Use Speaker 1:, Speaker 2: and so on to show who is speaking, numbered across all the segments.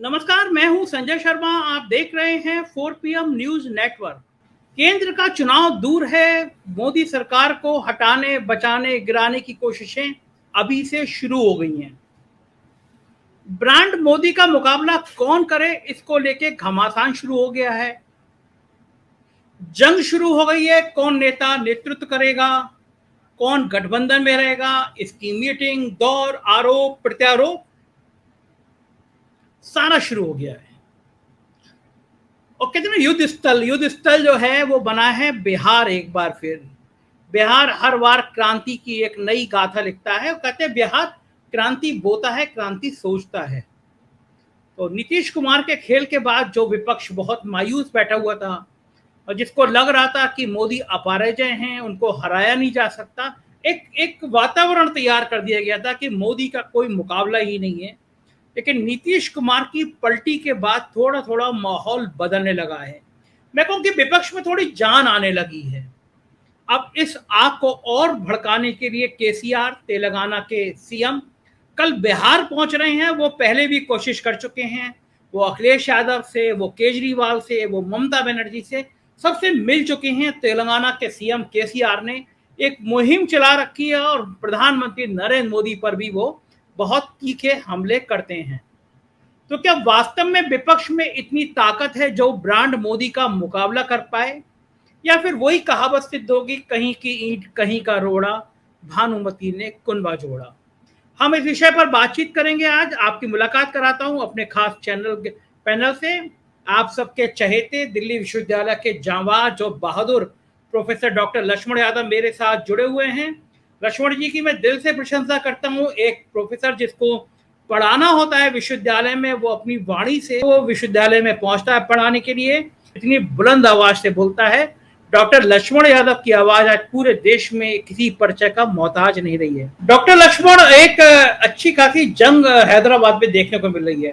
Speaker 1: नमस्कार, मैं हूं संजय शर्मा। आप देख रहे हैं 4 PM न्यूज नेटवर्क। केंद्र का चुनाव दूर है। मोदी सरकार को हटाने, बचाने, गिराने की कोशिशें अभी से शुरू हो गई हैं। ब्रांड मोदी का मुकाबला कौन करे, इसको लेके घमासान शुरू हो गया है। जंग शुरू हो गई है। कौन नेता नेतृत्व करेगा, कौन गठबंधन में रहेगा, इसकी मीटिंग, दौर, आरोप प्रत्यारोप सारा शुरू हो गया है। और कहते हैं युद्ध स्थल जो है वो बना है बिहार। एक बार फिर बिहार हर बार क्रांति की एक नई गाथा लिखता है। और कहते हैं बिहार क्रांति बोता है, क्रांति सोचता है। तो नीतीश कुमार के खेल के बाद जो विपक्ष बहुत मायूस बैठा हुआ था और जिसको लग रहा था कि मोदी अपराजय हैं, उनको हराया नहीं जा सकता, एक वातावरण तैयार कर दिया गया था कि मोदी का कोई मुकाबला ही नहीं है। लेकिन नीतीश कुमार की पलटी के बाद थोड़ा थोड़ा माहौल बदलने लगा है। मैं कहूं कि विपक्ष में थोड़ी जान आने लगी है। अब इस आग को और भड़काने के लिए केसीआर, तेलंगाना के सीएम, कल बिहार पहुंच रहे हैं। वो पहले भी कोशिश कर चुके हैं। वो अखिलेश यादव से, वो केजरीवाल से, वो ममता बनर्जी से, सबसे मिल चुके हैं। तेलंगाना के सीएम केसीआर ने एक मुहिम चला रखी है और प्रधानमंत्री नरेंद्र मोदी पर भी वो बहुत तीखे हमले करते हैं। तो क्या वास्तव में विपक्ष में इतनी ताकत है जो ब्रांड मोदी का मुकाबला कर पाए, या फिर वही कहावत सिद्ध होगी, कहीं की ईंट कहीं का रोड़ा, भानुमति ने कुनबा जोड़ा। हम इस विषय पर बातचीत करेंगे। आज आपकी मुलाकात कराता हूं अपने खास पैनल से। आप सबके चहेते दिल्ली विश्वविद्यालय के जांबाज और बहादुर प्रोफेसर डॉक्टर लक्ष्मण यादव मेरे साथ जुड़े हुए हैं। लक्ष्मण जी की मैं दिल से प्रशंसा करता हूं। एक प्रोफेसर जिसको पढ़ाना होता है विश्वविद्यालय में, वो अपनी वाणी से वो विश्वविद्यालय में पहुंचता है पढ़ाने के लिए, इतनी बुलंद आवाज से बोलता है। डॉक्टर लक्ष्मण यादव की आवाज आज पूरे देश में किसी परिचय का मोहताज नहीं रही है। डॉक्टर लक्ष्मण, एक अच्छी खासी जंग हैदराबाद में देखने को मिल रही है।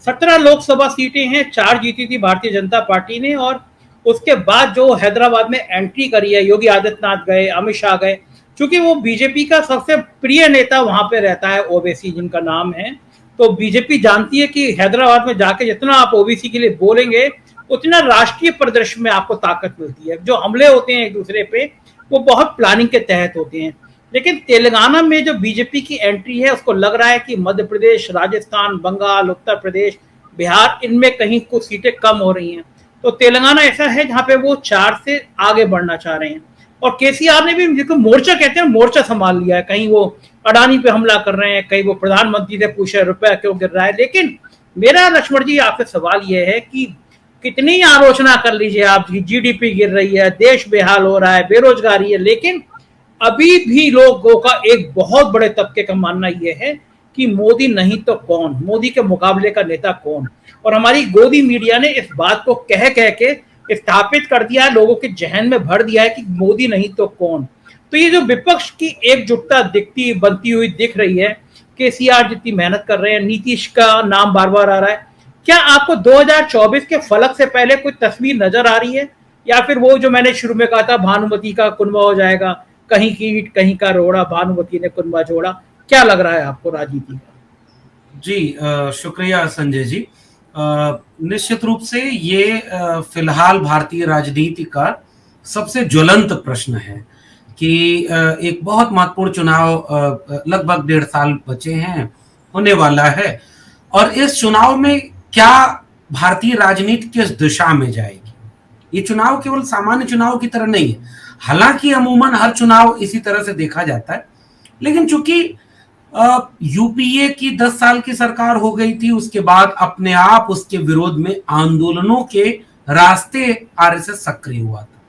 Speaker 1: 17 लोकसभा सीटें हैं, 4 जीती थी भारतीय जनता पार्टी ने, और उसके बाद जो हैदराबाद में एंट्री करी है, योगी आदित्यनाथ गए, अमित शाह गए। चूंकि वो बीजेपी का सबसे प्रिय नेता वहां पे रहता है, ओवैसी जिनका नाम है, तो बीजेपी जानती है कि हैदराबाद में जाके जितना आप ओबीसी के लिए बोलेंगे उतना राष्ट्रीय परिदृश्य में आपको ताकत मिलती है। जो हमले होते हैं एक दूसरे पे वो बहुत प्लानिंग के तहत होते हैं। लेकिन तेलंगाना में जो बीजेपी की एंट्री है, उसको लग रहा है कि मध्य प्रदेश, राजस्थान, बंगाल, उत्तर प्रदेश, बिहार, इनमें कहीं कुछ सीटें कम हो रही हैं। तो तेलंगाना ऐसा है जहां पे वो 4 से आगे बढ़ना चाह रहे हैं। और केसीआर ने भी, जिसको मोर्चा कहते हैं, मोर्चा संभाल लिया है। कहीं वो अडानी पे हमला कर रहे हैं, कहीं वो प्रधानमंत्री से पूछ रहे रुपया क्यों गिर रहा है। लेकिन मेरा लक्ष्मण जी आपसे सवाल यह है कि कितनी आलोचना कर लीजिए आप, जीडीपी गिर रही है, देश बेहाल हो रहा है, बेरोजगारी है, लेकिन अभी भी लोगों का एक बहुत बड़े तबके का मानना यह है कि मोदी नहीं तो कौन, मोदी के मुकाबले का नेता कौन। और हमारी गोदी मीडिया ने इस बात को कह के स्थापित कर दिया है, लोगों के जहन में भर दिया है कि मोदी नहीं तो कौन। तो ये जो विपक्ष की एकजुटता बनती हुई दिख रही है, केसीआर जितनी मेहनत कर रहे हैं, नीतीश का नाम बार बार आ रहा है, क्या आपको 2024 के फलक से पहले कोई तस्वीर नजर आ रही है, या फिर वो जो मैंने शुरू में कहा था, भानुमति का कुनबा हो जाएगा, कहीं की ईंट कहीं का रोड़ा, भानुमति ने कुनबा जोड़ा? क्या लग रहा है आपको राजनीति का?
Speaker 2: जी शुक्रिया संजय जी। निश्चित रूप से ये फिलहाल भारतीय राजनीति का सबसे ज्वलंत प्रश्न है कि एक बहुत महत्वपूर्ण चुनाव लगभग 1.5 साल बचे हैं, होने वाला है, और इस चुनाव में क्या भारतीय राजनीति किस दिशा में जाएगी। ये चुनाव केवल सामान्य चुनाव की तरह नहीं है, हालांकि अमूमन हर चुनाव इसी तरह से देखा जाता है, लेकिन चूंकि यूपीए की 10 साल की सरकार हो गई थी, उसके बाद अपने आप उसके विरोध में आंदोलनों के रास्ते आरएसएस सक्रिय हुआ था।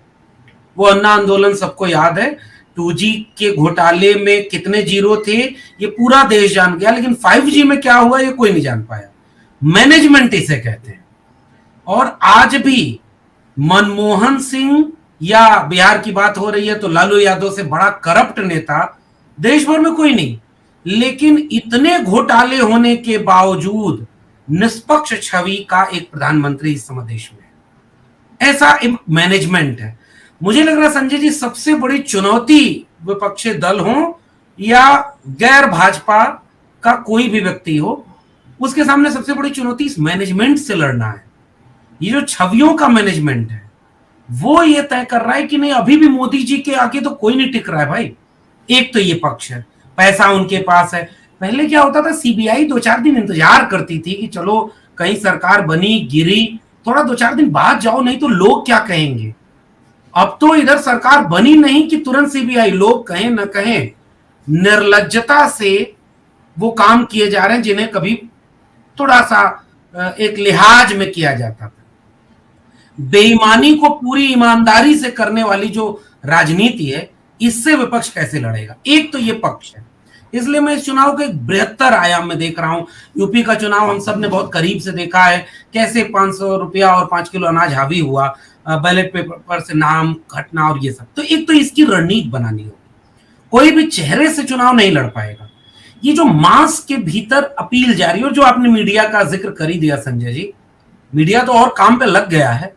Speaker 2: वो अन्ना आंदोलन सबको याद है, 2G के घोटाले में कितने जीरो थे ये पूरा देश जान गया, लेकिन 5G में क्या हुआ ये कोई नहीं जान पाया। मैनेजमेंट इसे कहते हैं। और आज भी मनमोहन सिंह, या बिहार की बात हो रही है तो लालू यादव से बड़ा करप्ट नेता देश भर में कोई नहीं, लेकिन इतने घोटाले होने के बावजूद निष्पक्ष छवि का एक प्रधानमंत्री इस समय देश में है। ऐसा मैनेजमेंट है। मुझे लग रहा संजय जी, सबसे बड़ी चुनौती विपक्षी दल हो या गैर भाजपा का कोई भी व्यक्ति हो, उसके सामने सबसे बड़ी चुनौती इस मैनेजमेंट से लड़ना है। ये जो छवियों का मैनेजमेंट है वो ये तय कर रहा है कि नहीं, अभी भी मोदी जी के आगे तो कोई नहीं टिक रहा है भाई। एक तो ये पक्ष है, पैसा उनके पास है। पहले क्या होता था, सीबीआई 2-4 दिन इंतजार करती थी कि चलो कहीं सरकार बनी गिरी, थोड़ा 2-4 दिन बाद जाओ, नहीं तो लोग क्या कहेंगे। अब तो इधर सरकार बनी नहीं कि तुरंत सीबीआई, लोग कहें न कहें, निर्लज्जता से वो काम किए जा रहे हैं जिन्हें कभी थोड़ा सा एक लिहाज में किया जाता था। बेईमानी को पूरी ईमानदारी से करने वाली जो राजनीति है, इससे विपक्ष कैसे लड़ेगा। एक तो ये पक्ष है, इसलिए मैं इस चुनाव को एक बृहत्तर आयाम में देख रहा हूं। यूपी का चुनाव हम सब ने बहुत करीब से देखा है, कैसे 500 रुपया और 5 किलो अनाज हावी हुआ बैलेट पेपर पर से, नाम घटना और ये सब। तो एक तो इसकी रणनीति बनानी होगी। कोई भी चेहरे से चुनाव नहीं लड़ पाएगा। ये जो मास के भीतर अपील जारी है, और जो आपने मीडिया का जिक्र कर ही दिया संजय जी, मीडिया तो और काम पे लग गया है।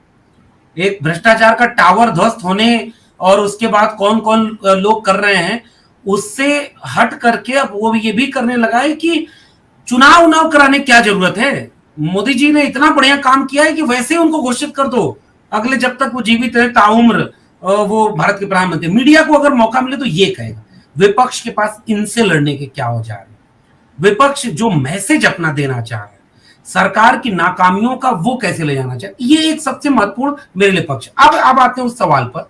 Speaker 2: एक भ्रष्टाचार का टावर ध्वस्त होने और उसके बाद कौन कौन लोग कर रहे हैं, उससे हट करके अब वो ये भी करने लगा है कि चुनाव कराने क्या जरूरत है। मोदी जी ने इतना बढ़िया काम किया है कि वैसे ही उनको घोषित कर दो, अगले जब तक वो जीवित रहे ताउम्र वो भारत के प्रधानमंत्री। मीडिया को अगर मौका मिले तो ये कहेगा। विपक्ष के पास इनसे लड़ने के क्या औजार है। विपक्ष जो मैसेज अपना देना चाह रहा है सरकार की नाकामियों का, वो कैसे ले जाना चाहते, ये एक सबसे महत्वपूर्ण मेरे लिए पक्ष। अब आते हैं उस सवाल पर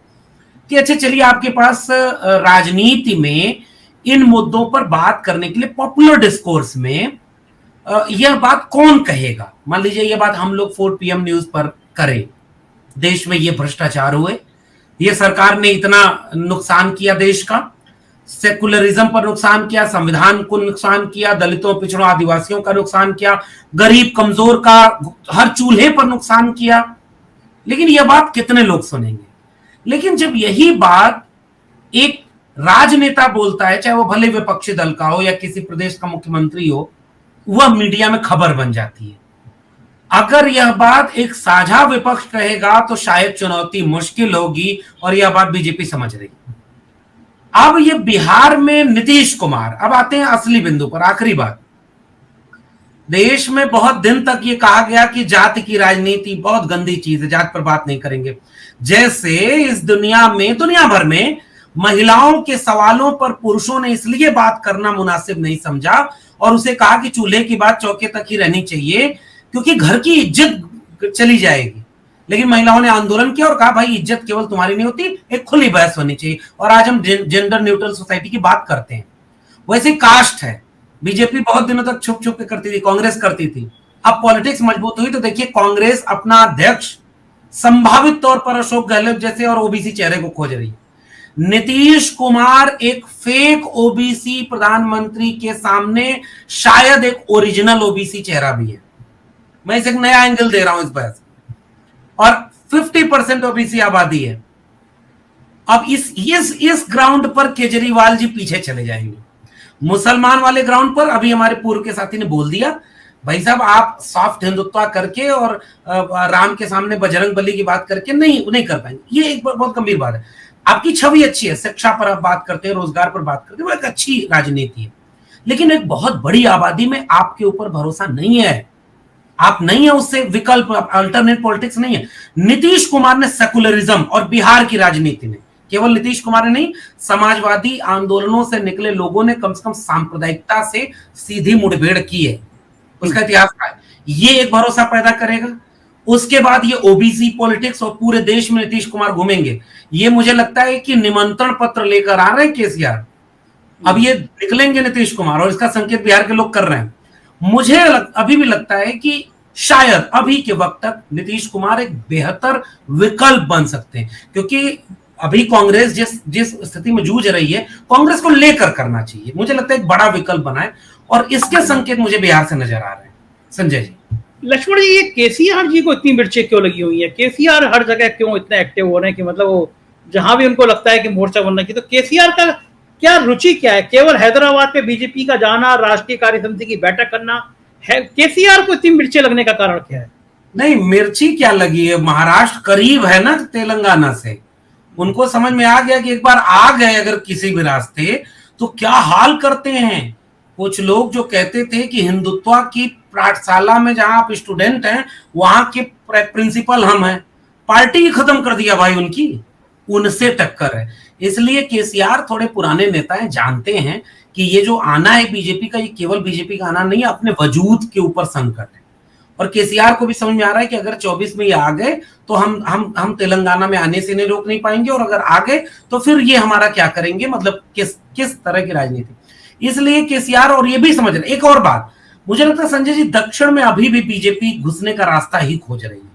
Speaker 2: कि अच्छा चलिए, आपके पास राजनीति में इन मुद्दों पर बात करने के लिए पॉपुलर डिस्कोर्स में यह बात कौन कहेगा। मान लीजिए ये बात हम लोग 4 PM न्यूज पर करें, देश में ये भ्रष्टाचार हुए, ये सरकार ने इतना नुकसान किया, देश का सेकुलरिज्म पर नुकसान किया, संविधान को नुकसान किया, दलितों पिछड़ों आदिवासियों का नुकसान किया, गरीब कमजोर का हर चूल्हे पर नुकसान किया। लेकिन यह बात कितने लोग सुनेंगे। लेकिन जब यही बात एक राजनेता बोलता है, चाहे वो भले विपक्षी दल का हो या किसी प्रदेश का मुख्यमंत्री हो, वह मीडिया में खबर बन जाती है। अगर यह बात एक साझा विपक्ष कहेगा तो शायद चुनौती मुश्किल होगी, और यह बात बीजेपी समझ रही है। अब ये बिहार में नीतीश कुमार, अब आते हैं असली बिंदु पर, आखिरी बात। देश में बहुत दिन तक ये कहा गया कि जाति की राजनीति बहुत गंदी चीज है, जात पर बात नहीं करेंगे। जैसे इस दुनिया में, दुनिया भर में महिलाओं के सवालों पर पुरुषों ने इसलिए बात करना मुनासिब नहीं समझा और उसे कहा कि चूल्हे की बात चौके तक ही रहनी चाहिए क्योंकि घर की इज्जत चली जाएगी। लेकिन महिलाओं ने आंदोलन किया और कहा भाई इज्जत केवल तुम्हारी नहीं होती, एक खुली बहस होनी चाहिए। और आज हम जेंडर न्यूट्रल सोसाइटी की बात करते हैं। वैसे कास्ट है, बीजेपी बहुत दिनों तक छुप छुप के करती थी, कांग्रेस करती थी। अब पॉलिटिक्स मजबूत हुई तो देखिए कांग्रेस अपना अध्यक्ष संभावित तौर पर अशोक गहलोत जैसे और ओबीसी चेहरे को खोज रही है। नीतीश कुमार एक फेक ओबीसी प्रधानमंत्री के सामने शायद एक ओरिजिनल ओबीसी चेहरा भी है। मैं इसे एक नया एंगल दे रहा हूं इस बहस, और 50% ओबीसी आबादी है। अब इस ग्राउंड पर केजरीवाल जी पीछे चले जाएंगे। मुसलमान वाले ग्राउंड पर अभी हमारे पूर्व के साथी ने बोल दिया, भाई साहब आप सॉफ्ट हिंदुत्व करके और राम के सामने बजरंग बली की बात करके नहीं कर पाएंगे। ये एक बहुत गंभीर बात है। आपकी छवि अच्छी है, शिक्षा पर आप बात करते हैं, रोजगार पर बात करते हैं, वो एक अच्छी राजनीति है। लेकिन एक बहुत बड़ी आबादी में आपके ऊपर भरोसा नहीं है, आप नहीं है उससे विकल्प, अल्टरनेट पॉलिटिक्स नहीं है। नीतीश कुमार ने सेकुलरिज्म और बिहार की राजनीति ने, केवल नीतीश कुमार ने नहीं, समाजवादी आंदोलनों से निकले लोगों ने कम से कम सांप्रदायिकता से सीधी मुठभेड़ की है, उसका इतिहास है। ये एक भरोसा पैदा करेगा। उसके बाद ये ओबीसी पॉलिटिक्स और पूरे देश में नीतीश कुमार घूमेंगे। ये मुझे लगता है कि निमंत्रण पत्र लेकर आ रहे हैं केसीआर, अब ये निकलेंगे नीतीश कुमार, और इसका संकेत बिहार के लोग कर रहे हैं। मुझे अभी भी लगता है कि शायद अभी के वक्त तक नीतीश कुमार एक बेहतर विकल्प बन सकते हैं, क्योंकि अभी कांग्रेस जिस स्थिति में जूझ रही है, कांग्रेस को लेकर करना चाहिए। मुझे लगता है एक बड़ा विकल्प बनाए, और इसके संकेत मुझे बिहार से नजर आ रहे हैं। संजय जी,
Speaker 1: लक्ष्मण जी, ये केसीआर जी को इतनी मिर्चें क्यों लगी हुई है? केसीआर हर जगह क्यों इतने एक्टिव हो रहे हैं कि मतलब वो जहां भी उनको लगता है कि मोर्चा बनना चाहिए, तो केसीआर का क्या रुचि क्या है? केवल हैदराबाद पे बीजेपी का जाना, राष्ट्रीय कार्य समिति की बैठक करना है? केसीआर को इतनी मिर्चें लगने का कारण क्या है?
Speaker 2: नहीं, मिर्ची क्या लगी है, महाराष्ट्र करीब है ना तेलंगाना से। उनको समझ में आ गया कि एक बार आ गए अगर किसी भी रास्ते तो क्या हाल करते हैं। कुछ लोग जो कहते थे कि हिंदुत्व की पाठशाला में जहां आप स्टूडेंट हैं वहां के प्रिंसिपल हम हैं, पार्टी ही खत्म कर दिया भाई उनकी, उनसे टक्कर है। इसलिए केसीआर थोड़े पुराने नेता हैं, जानते हैं कि ये जो आना है बीजेपी का, ये केवल बीजेपी का आना नहीं है, अपने वजूद के ऊपर संकट है। और केसीआर को भी समझ में आ रहा है कि अगर 24 में ये आ गए तो हम तेलंगाना में आने से नहीं रोक नहीं पाएंगे, और अगर आ गए तो फिर ये हमारा क्या करेंगे, मतलब किस तरह की राजनीति। इसलिए केसीआर और ये भी समझ रहे। एक और बात मुझे लगता है संजय जी, दक्षिण में अभी भी बीजेपी घुसने का रास्ता ही खोज रही है।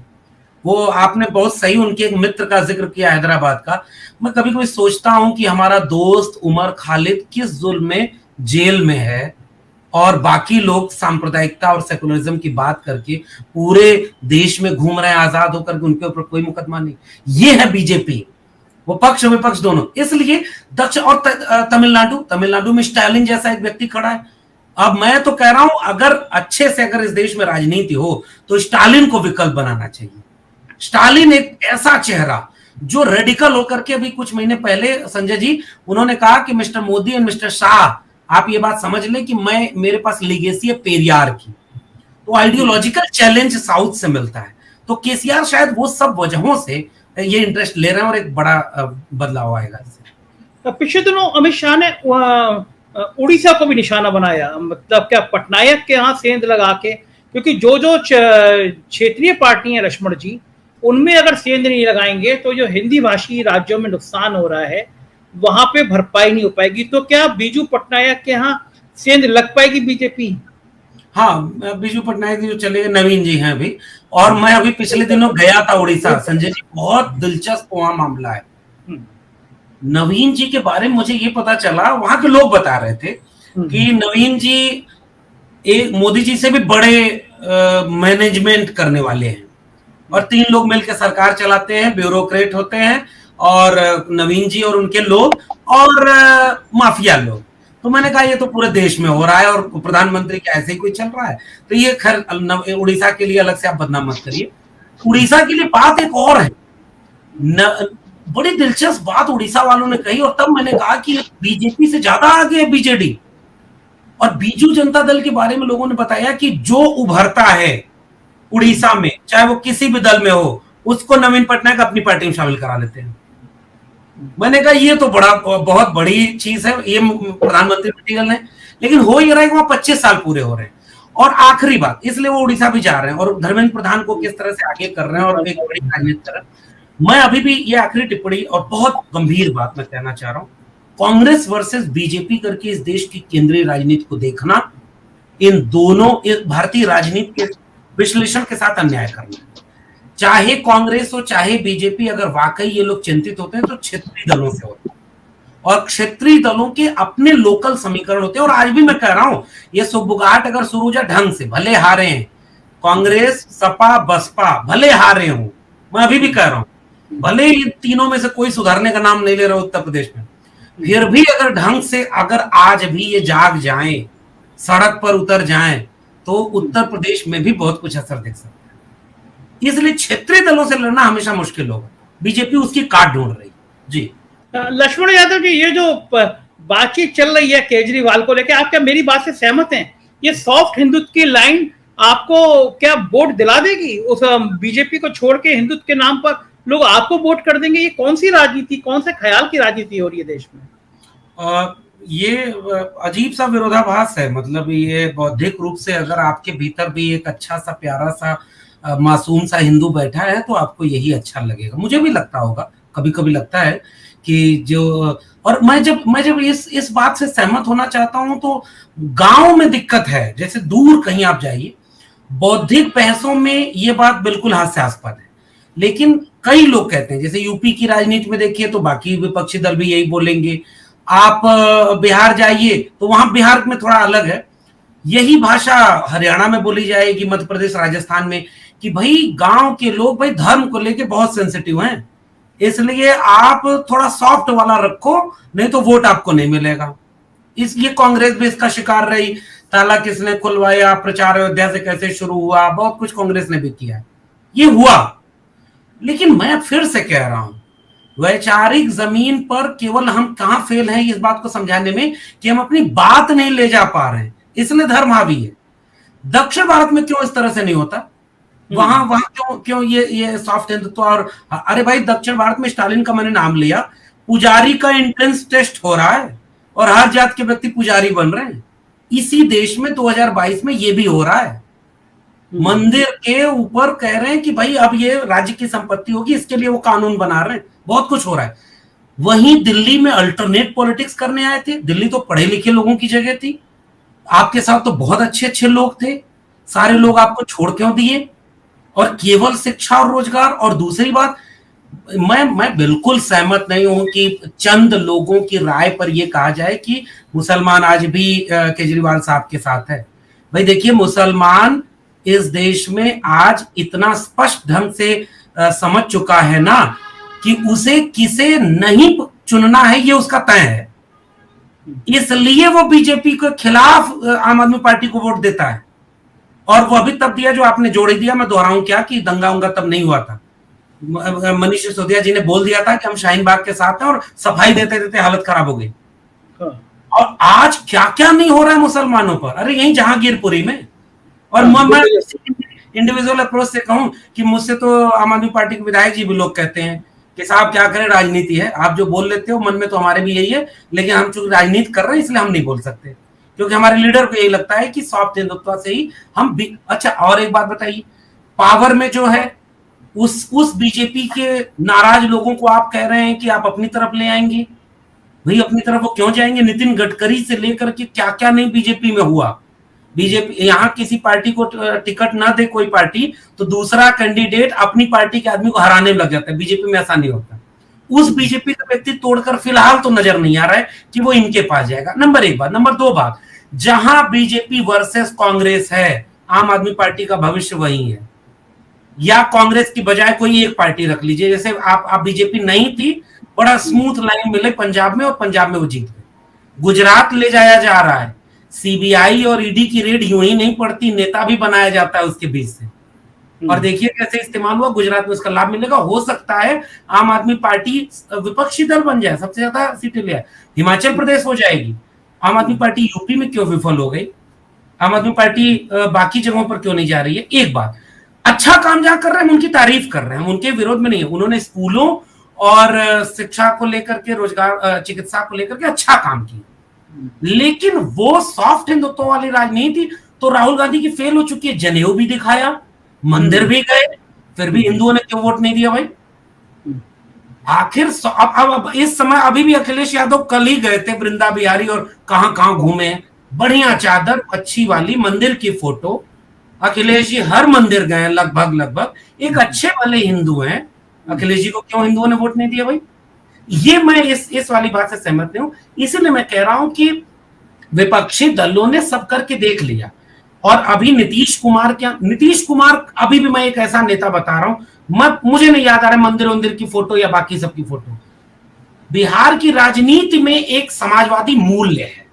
Speaker 2: वो आपने बहुत सही उनके एक मित्र का जिक्र किया हैदराबाद का। मैं कभी कभी सोचता हूं कि हमारा दोस्त उमर खालिद किस जुल्म में जेल में है, और बाकी लोग सांप्रदायिकता और सेकुलरिज्म की बात करके पूरे देश में घूम रहे हैं आजाद होकर के, उनके ऊपर कोई मुकदमा नहीं। ये है बीजेपी, वो पक्ष विपक्ष दोनों। इसलिए दक्षिण और तमिलनाडु में स्टालिन जैसा एक व्यक्ति खड़ा है। अब मैं तो कह रहा हूं अगर अच्छे से अगर इस देश में राजनीति हो तो स्टालिन को विकल्प बनाना चाहिए। स्टालिन एक ऐसा चेहरा जो रेडिकल होकर के, अभी कुछ महीने पहले संजय जी उन्होंने कहा कि mister Modi and mister Shah, आप ये बात समझ लें कि मेरे पास लीगेसी है पेरियार की। तो आइडियोलॉजिकल चैलेंज साउथ से मिलता है। तो केसीआर शायद वो सब वजहों से ये इंटरेस्ट ले रहे हैं और एक बड़ा बदलाव आएगा इससे।
Speaker 1: पिछले दिनों अमित शाह ने उड़ीसा को भी निशाना बनाया, मतलब क्या पटनायक के यहाँ सेंध लगा के, क्योंकि जो क्षेत्रीय पार्टी है लक्ष्मण जी, उनमें अगर सेंध नहीं लगाएंगे तो जो हिंदी भाषी राज्यों में नुकसान हो रहा है वहां पे भरपाई नहीं हो पाएगी। तो क्या बीजू पटनायक के यहाँ सेंध लग पाएगी बीजेपी?
Speaker 2: हाँ, बीजू पटनायक जो चले गए, नवीन जी हैं अभी। और मैं अभी पिछले दिनों गया था उड़ीसा संजय जी, बहुत दिलचस्प वहां मामला है। नवीन जी के बारे में मुझे ये पता चला, वहां के लोग बता रहे थे कि नवीन जी एक मोदी जी से भी बड़े मैनेजमेंट करने वाले हैं, और 3 लोग मिलकर सरकार चलाते हैं, ब्यूरोक्रेट होते हैं, और नवीन जी और उनके लोग और माफिया लोग। तो मैंने कहा ये तो पूरे देश में हो रहा है, और प्रधानमंत्री क्या ऐसे ही कोई चल रहा है। तो ये खैर उड़ीसा के लिए अलग से आप बदनाम मत करिए। उड़ीसा के लिए बात एक और है, बड़ी दिलचस्प बात उड़ीसा वालों ने कही, और तब मैंने कहा कि बीजेपी से ज्यादा आगे है बीजेडी। और बीजू जनता दल के बारे में लोगों ने बताया कि जो उभरता है उड़ीसा में, चाहे वो किसी भी दल में हो, उसको नवीन पटनायक अपनी पार्टी में शामिल करा लेते हैं। मैंने कहा ये तो बहुत बड़ी चीज है, ये प्रधानमंत्री मटीरियल है। लेकिन हो ये रहा है कि वहां 25 साल पूरे हो रहे हैं। और आखिरी बात, इसलिए वो उड़ीसा भी जा रहे हैं, और धर्मेंद्र प्रधान को किस तरह से आगे कर रहे हैं, और एक बड़ी राजनीति कर रहे हैं। मैं अभी भी ये आखिरी टिप्पणी और बहुत गंभीर बात मैं कहना चाह रहा हूं, कांग्रेस वर्सेस बीजेपी करके इस देश की केंद्रीय राजनीति को देखना, इन दोनों भारतीय राजनीति के विश्लेषण के साथ अन्याय करना। चाहे कांग्रेस हो चाहे बीजेपी, अगर वाकई ये लोग चिंतित होते हैं तो क्षेत्रीय दलों से होते हैं, और क्षेत्रीय दलों के अपने लोकल समीकरण होते हैं। और आज भी मैं कह रहा हूं, ये सुबुगाहट अगर शुरू हो जाए ढंग से, भले हारे हैं कांग्रेस, सपा, बसपा, भले हारे हूं, मैं अभी भी कह रहा हूं, भले इन तीनों में से कोई सुधारने का नाम नहीं ले रहा उत्तर प्रदेश में, फिर भी अगर ढंग से अगर आज भी ये जाग जाएं, सड़क पर उतर जाएं, तो उत्तर प्रदेश में भी बहुत कुछ असर दिख सकता है। इसलिए क्षेत्रीय दलों से लड़ना हमेशा मुश्किल होगा। बीजेपी उसकी काट ढूंढ रही। जी
Speaker 1: लक्ष्मण यादव जी, ये जो बातचीत चल रही है केजरीवाल को लेकर, आप क्या मेरी बात से सहमत हैं? ये सॉफ्ट हिंदुत्व की लाइन आपको क्या वोट दिला देगी? उस बीजेपी को छोड़ के हिंदुत्व के नाम पर लोग आपको वोट कर देंगे? ये कौन सी राजनीति, कौन से ख्याल की राजनीति हो रही है देश में?
Speaker 2: ये अजीब सा विरोधाभास है। मतलब ये बौद्धिक रूप से अगर आपके भीतर भी एक अच्छा सा प्यारा सा मासूम सा हिंदू बैठा है तो आपको यही अच्छा लगेगा। मुझे भी लगता होगा, कभी कभी लगता है कि जो, और मैं जब इस बात से सहमत होना चाहता हूं तो गांव में दिक्कत है। जैसे दूर कहीं आप जाइए, बौद्धिक बहसों में ये बात बिल्कुल हास्यास्पद है, लेकिन कई लोग कहते हैं, जैसे यूपी की राजनीति में देखिए तो बाकी विपक्षी दल भी यही बोलेंगे। आप बिहार जाइए तो वहां बिहार में थोड़ा अलग है, यही भाषा हरियाणा में बोली जाएगी, मध्य प्रदेश, राजस्थान में, कि भाई गांव के लोग भाई धर्म को लेके बहुत सेंसिटिव हैं, इसलिए आप थोड़ा सॉफ्ट वाला रखो, नहीं तो वोट आपको नहीं मिलेगा। इसलिए कांग्रेस भी इसका शिकार रही। ताला किसने खुलवाया, प्रचार अयोध्या से कैसे शुरू हुआ, बहुत कुछ कांग्रेस ने भी किया, ये हुआ। लेकिन मैं फिर से कह रहा हूं, वैचारिक जमीन पर केवल हम कहां फेल हैं इस बात को समझाने में कि हम अपनी बात नहीं ले जा पा रहे हैं, इसलिए धर्म हावी है। दक्षिण भारत में क्यों इस तरह से नहीं होता? वहां वहां क्यों क्यों ये सॉफ्ट हिंदुत्व? और अरे भाई, दक्षिण भारत में स्टालिन का मैंने नाम लिया, पुजारी का एंट्रेंस टेस्ट हो रहा है और हर जात के व्यक्ति पुजारी बन रहे हैं। इसी देश में 2022 में ये भी हो रहा है। मंदिर के ऊपर कह रहे हैं कि भाई अब ये राज्य की संपत्ति होगी, इसके लिए वो कानून बना रहे हैं। बहुत कुछ हो रहा है। वहीं दिल्ली में अल्टरनेट पॉलिटिक्स करने आए थे। दिल्ली तो पढ़े लिखे लोगों की जगह थी, आपके साथ तो बहुत अच्छे अच्छे लोग थे, सारे लोग आपको छोड़ क्यों दिए? और केवल शिक्षा और रोजगार। और दूसरी बात, मैं बिल्कुल सहमत नहीं हूं कि चंद लोगों की राय पर यह कहा जाए कि मुसलमान आज भी केजरीवाल साहब के साथ है। भाई देखिए, मुसलमान इस देश में आज इतना स्पष्ट ढंग से समझ चुका है ना कि उसे किसे नहीं चुनना है ये उसका तय है, इसलिए वो बीजेपी के खिलाफ आम आदमी पार्टी को वोट देता है। और वो अभी तब दिया जो आपने जोड़ दिया, मैं दोहराऊं क्या कि दंगा उंगा तब नहीं हुआ था। मनीष सिसोदिया जी ने बोल दिया था कि हम शाहीन बाग के साथ हैं और सफाई देते देते हालत खराब हो गई। और आज क्या क्या नहीं हो रहा है मुसलमानों पर, अरे यही जहांगीरपुरी में। और मैं इंडिविजुअल अप्रोच से कहूं कि मुझसे तो आम आदमी पार्टी के विधायक जी भी लोग कहते हैं कि साहब क्या करें, राजनीति है, आप जो बोल लेते हो मन में तो हमारे भी यही है, लेकिन हम चूंकि राजनीति कर रहे हैं इसलिए हम नहीं बोल सकते, क्योंकि हमारे लीडर को यही लगता है कि सॉफ्ट हिंदुत्व से ही हम भी। अच्छा, और एक बात बताइए, पावर में जो है उस बीजेपी के नाराज लोगों को आप कह रहे हैं कि आप अपनी तरफ ले आएंगे। भाई अपनी तरफ वो क्यों जाएंगे? नितिन गडकरी से लेकर के क्या क्या नहीं बीजेपी में हुआ। बीजेपी यहां किसी पार्टी को टिकट ना दे कोई पार्टी, तो दूसरा कैंडिडेट अपनी पार्टी के आदमी को हराने में लग जाता है। बीजेपी में ऐसा नहीं होता। उस बीजेपी का व्यक्ति तोड़कर फिलहाल तो नजर नहीं आ रहा है कि वो इनके पास जाएगा। नंबर एक बात। नंबर दो बात, जहां बीजेपी वर्सेस कांग्रेस है, आम आदमी पार्टी का भविष्य वही है। या कांग्रेस की बजाय कोई एक पार्टी रख लीजिए, जैसे आप बीजेपी नहीं थी, बड़ा स्मूथ लाइन मिले पंजाब में और पंजाब में वो जीत गए। गुजरात ले जाया जा रहा है, सीबीआई और ईडी की रेड यूं ही नहीं पड़ती, नेता भी बनाया जाता है उसके बीच से। और देखिए कैसे इस्तेमाल हुआ, गुजरात में उसका लाभ मिलेगा। हो सकता है आम आदमी पार्टी विपक्षी दल बन जाए, सबसे ज्यादा सीटें ले आए। हिमाचल प्रदेश हो जाएगी। आम आदमी पार्टी यूपी में क्यों विफल हो गई? आम आदमी पार्टी बाकी जगहों पर क्यों नहीं जा रही है? एक बात, अच्छा काम जहां कर रहे हैं हम उनकी तारीफ कर रहे हैं, हम उनके विरोध में नहीं है। उन्होंने स्कूलों और शिक्षा को लेकर के, रोजगार, चिकित्सा को लेकर के अच्छा काम किया, लेकिन वो सॉफ्ट हिंदुत्व वाली राजनीति तो राहुल गांधी की फेल हो चुकी है। जनेऊ भी दिखाया, मंदिर भी गए, फिर भी हिंदुओं ने क्यों वोट नहीं दिया भाई? आखिर अब इस समय अभी भी अखिलेश यादव कल ही गए थे वृंदा बिहारी और कहां कहां घूमे, बढ़िया चादर अच्छी वाली मंदिर की फोटो। अखिलेश जी हर मंदिर गए लगभग, एक अच्छे वाले हिंदू हैं। अखिलेश जी को क्यों हिंदुओं ने वोट नहीं दिया भाई? ये मैं इस वाली बात से सहमत नहीं हूं। इसलिए मैं कह रहा हूं कि विपक्षी दलों ने सब करके देख लिया। और अभी नीतीश कुमार अभी भी, मैं एक ऐसा नेता बता रहा हूं, मुझे नहीं याद आ रहा मंदिर की फोटो या बाकी सबकी फोटो। बिहार की राजनीति में एक समाजवादी मूल्य है,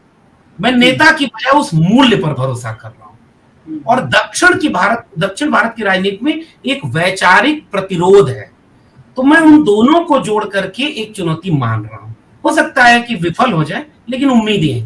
Speaker 2: मैं नेता की बजाय उस मूल्य पर भरोसा कर रहा हूं। और दक्षिण भारत की राजनीति में एक वैचारिक प्रतिरोध है, तो मैं उन दोनों को जोड़ करके एक चुनौती मान रहा हूं। हो सकता है कि विफल हो जाए, लेकिन उम्मीद है।